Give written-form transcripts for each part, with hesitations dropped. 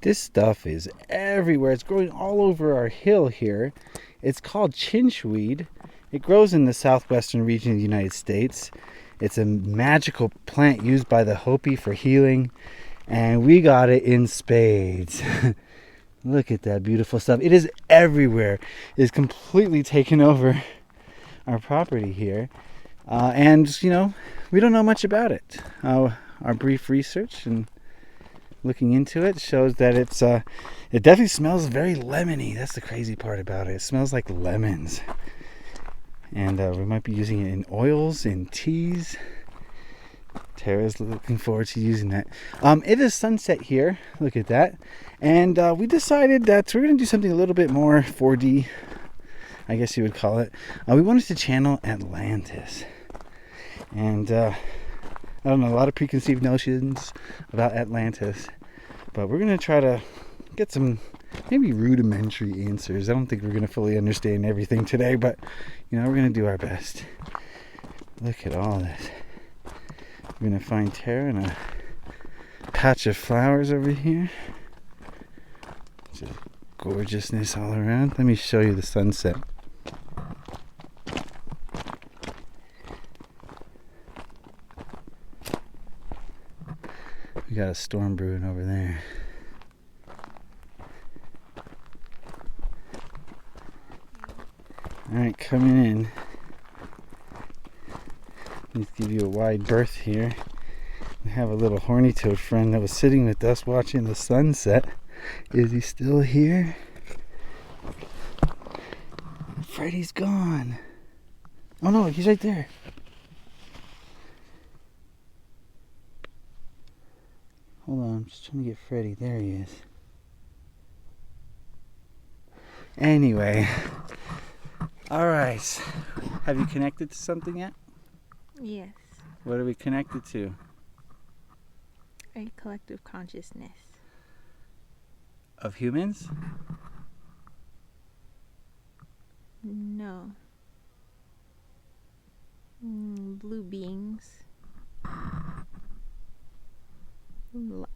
This stuff is everywhere. It's growing all over our hill here. It's called chinchweed. It grows in the southwestern region of the United States. It's a magical plant used by the Hopi for healing, and we got it in spades. Look at that beautiful stuff. It is everywhere. It is completely taken over our property here. And, we don't know much about it. Our brief research and looking into it shows that it definitely smells very lemony. That's the crazy part about it. It smells like lemons. And we might be using it in oils, in teas. Tara's looking forward to using that. It is sunset here. Look at that. And we decided that we're going to do something a little bit more 4D, I guess you would call it. We wanted to channel Atlantis. And I don't know, a lot of preconceived notions about Atlantis. But we're going to try to get some maybe rudimentary answers. I don't think we're going to fully understand everything today, but we're going to do our best. Look at all this. We're going to find Tara in a patch of flowers over here. Just gorgeousness all around. Let me show you the sunset. We got a storm brewing over there. Alright, coming in. Let's give you a wide berth here. We have a little horny toad friend that was sitting with us watching the sunset. Is he still here? Freddy's gone. Oh no, he's right there. Hold on, I'm just trying to get Freddy. There he is. Anyway. Alright. Have you connected to something yet? Yes. What are we connected to? A collective consciousness. Of humans? No. Blue beings.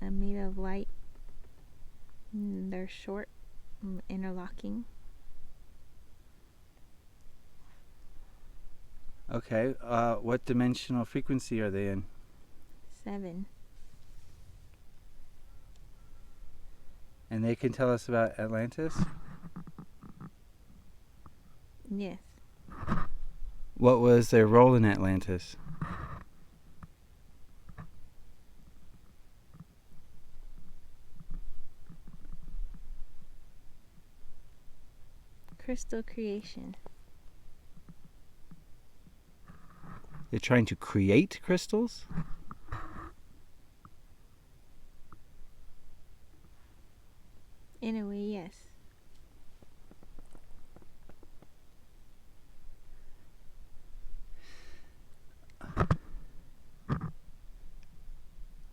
Made of light. They're short, interlocking. Okay, what dimensional frequency are they in? 7. And they can tell us about Atlantis? Yes. What was their role in Atlantis? Crystal creation. They're trying to create crystals? In a way, yes.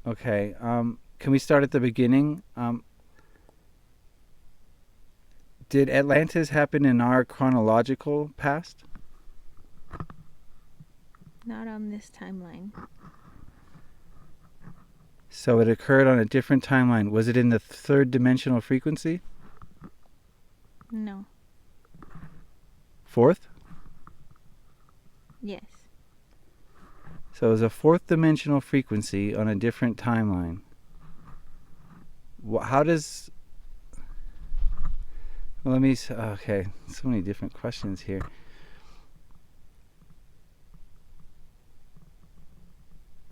Okay, can we start at the beginning? Did Atlantis happen in our chronological past? Not on this timeline. So it occurred on a different timeline. Was it in the third dimensional frequency? No. Fourth? Yes. So it was a fourth dimensional frequency on a different timeline. How does... Well, okay, so many different questions here.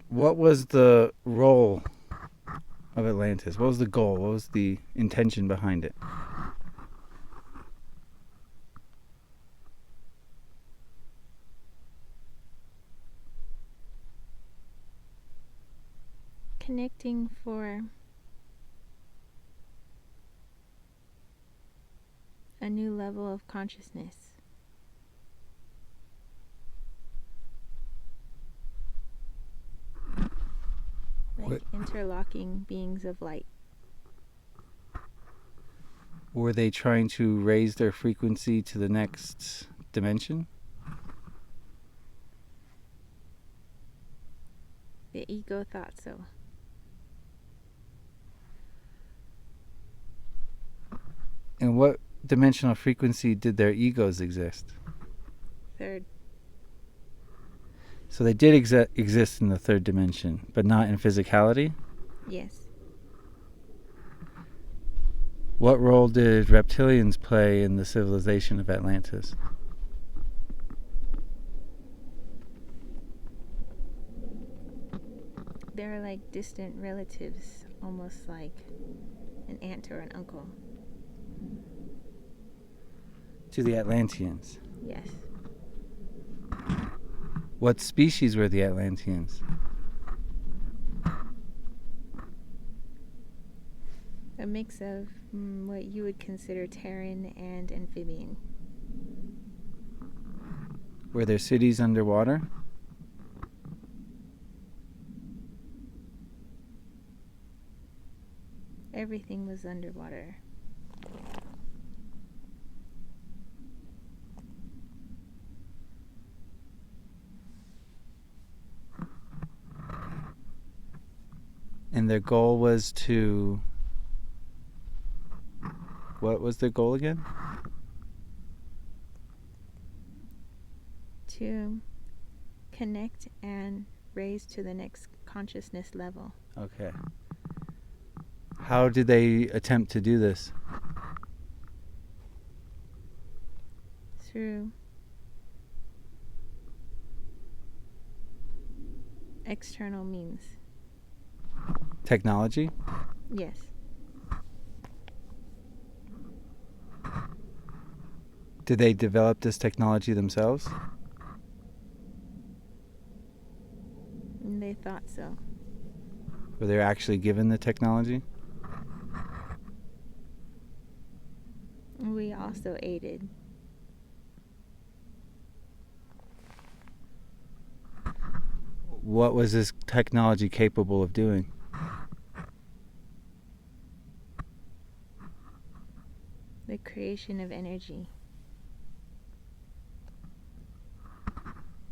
What was the role of Atlantis? What was the goal? What was the intention behind it? Connecting for a new level of consciousness. Like interlocking beings of light. Were they trying to raise their frequency to the next dimension? The ego thought so. In what dimensional frequency did their egos exist? Third. So they did exist in the third dimension, but not in physicality? Yes. What role did reptilians play in the civilization of Atlantis? They're like distant relatives, almost like an aunt or an uncle. To the Atlanteans. Yes. What species were the Atlanteans? A mix of what you would consider terran and amphibian. Were there cities underwater? Everything was underwater. And their goal was to... What was their goal again? To connect and raise to the next consciousness level. Okay. How did they attempt to do this? Through external means. Technology? Yes. Did they develop this technology themselves? They thought so. Were they actually given the technology? We also aided. What was this technology capable of doing? The creation of energy.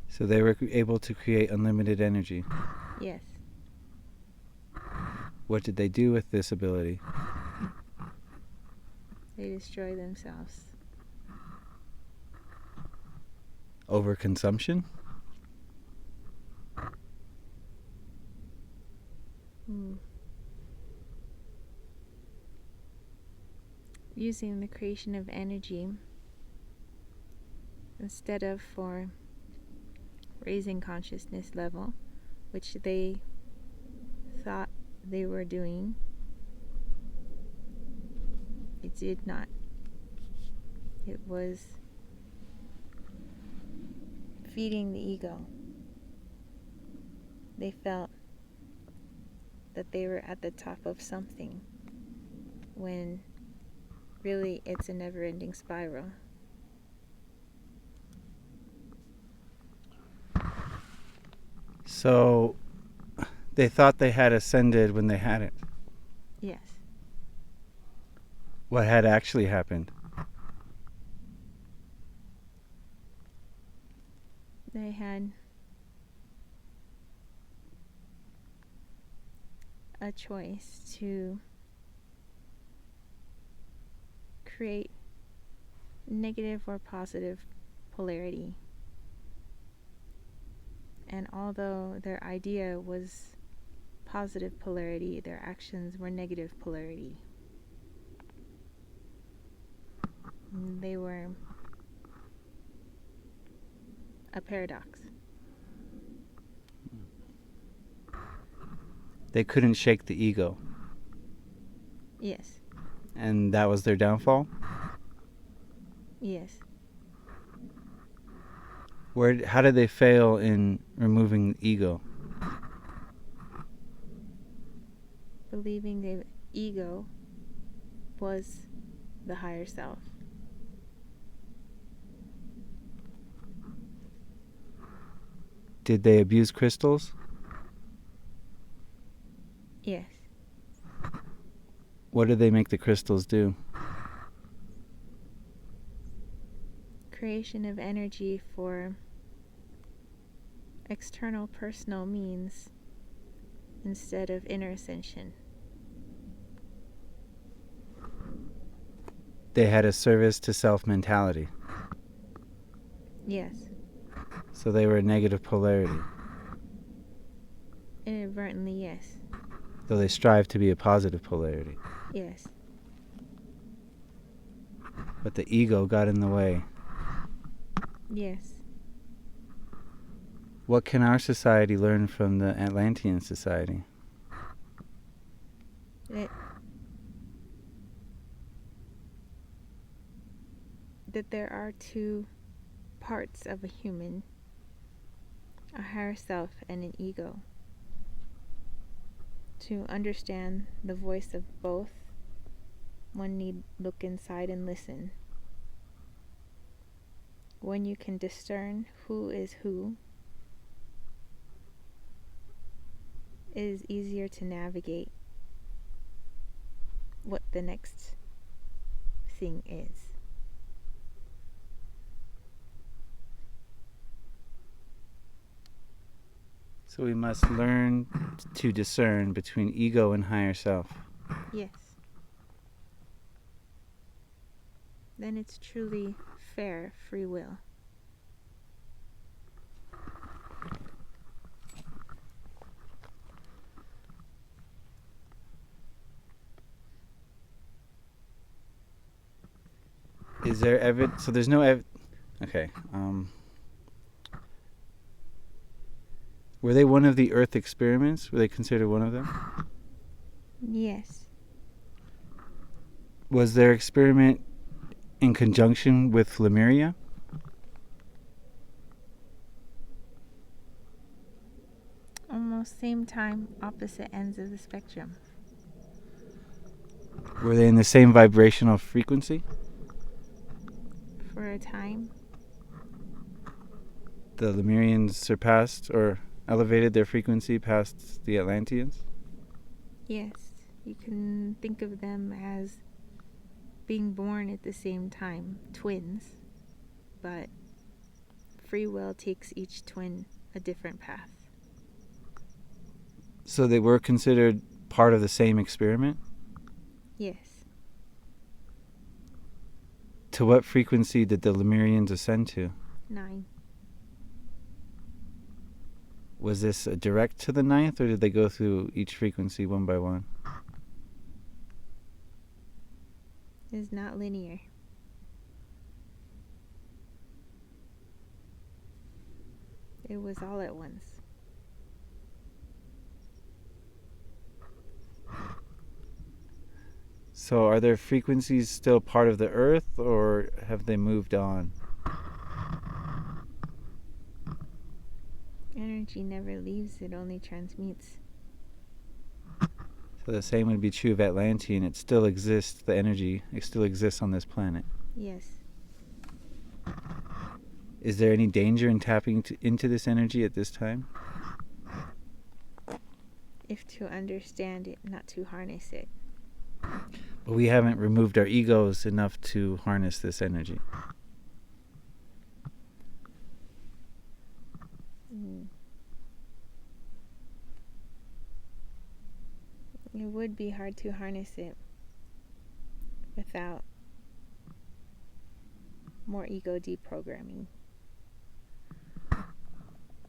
So they were able to create unlimited energy. Yes. What did they do with this ability? They destroy themselves. Overconsumption? Using the creation of energy instead of for raising consciousness level, which they thought they were doing, it did not. It was feeding the ego. They felt that they were at the top of something when really it's a never-ending spiral. So they thought they had ascended when they hadn't. Yes. What had actually happened? They had a choice to create negative or positive polarity. And although their idea was positive polarity, their actions were negative polarity. They were a paradox. They couldn't shake the ego. Yes. And that was their downfall? Yes. How did they fail in removing the ego? Believing the ego was the higher self. Did they abuse crystals? Yes. What did they make the crystals do? Creation of energy for external personal means instead of inner ascension. They had a service to self mentality. Yes. So they were a negative polarity. Inadvertently, yes. Though they strive to be a positive polarity. Yes. But the ego got in the way. Yes. What can our society learn from the Atlantean society? That there are two parts of a human, a higher self and an ego. To understand the voice of both, one need look inside and listen. When you can discern who is who, it is easier to navigate what the next thing is. So we must learn to discern between ego and higher self. Yes. Then it's truly fair free will. Is there evidence? So there's no okay. Were they one of the Earth experiments? Were they considered one of them? Yes. Was their experiment in conjunction with Lemuria? Almost same time, opposite ends of the spectrum. Were they in the same vibrational frequency? For a time. The Lemurians surpassed or elevated their frequency past the Atlanteans? Yes. You can think of them as being born at the same time, twins, but free will takes each twin a different path. So they were considered part of the same experiment? Yes. To what frequency did the Lemurians ascend to? 9. Was this a direct to the 9th, or did they go through each frequency one by one? Is not linear. It was all at once. So are their frequencies still part of the Earth, or have they moved on? Energy never leaves, it only transmutes. So the same would be true of Atlantean. It still exists, the energy, it still exists on this planet. Yes. Is there any danger in tapping into this energy at this time? If to understand it, not to harness it. But we haven't removed our egos enough to harness this energy. It would be hard to harness it without more ego deprogramming.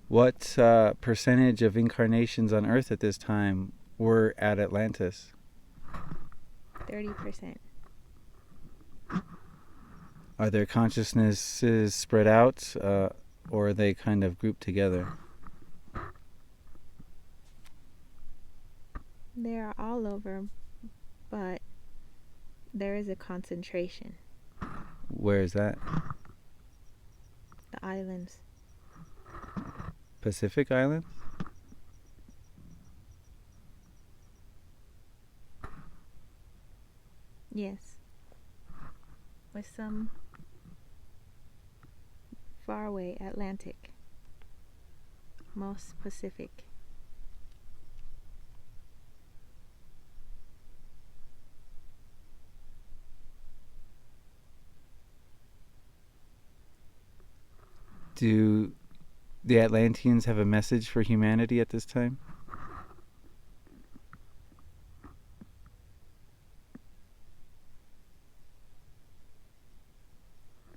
What percentage of incarnations on Earth at this time were at Atlantis? 30%. Are their consciousnesses spread out, or are they kind of grouped together? They are all over, but there is a concentration. Where is that? The islands. Pacific Islands? Yes. With some far away Atlantic. Most Pacific. Do the Atlanteans have a message for humanity at this time?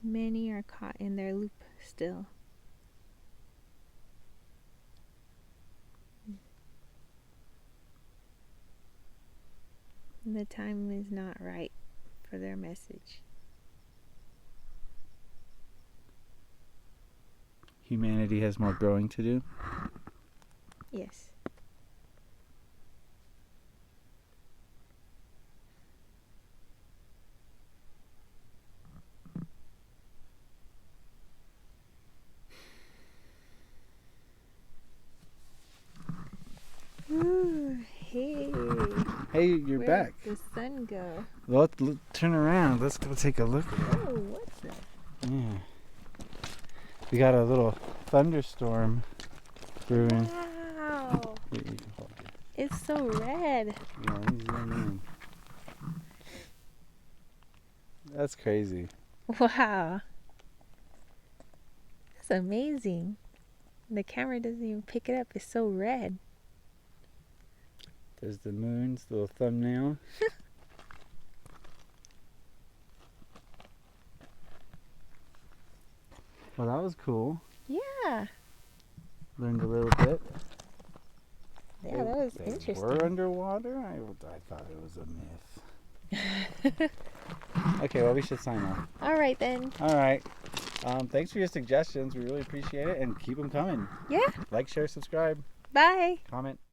Many are caught in their loop still. The time is not right for their message. Humanity has more growing to do. Yes. Ooh, hey. Hey, you're Where back. did the sun go? Let's turn around. Let's go take a look. Oh, what's that? Yeah. We got a little thunderstorm brewing. Wow. Here, you can hold it. It's so red. Yeah, let me zoom in. That's crazy. Wow. That's amazing. The camera doesn't even pick it up. It's so red. There's the moon's little thumbnail. Well, that was cool. Yeah. Learned a little bit. Yeah, that was They interesting. were underwater? I thought it was a myth. Okay, well, we should sign off. All right, then. All right. Thanks for your suggestions. We really appreciate it. And keep them coming. Yeah. Like, share, subscribe, Bye. comment.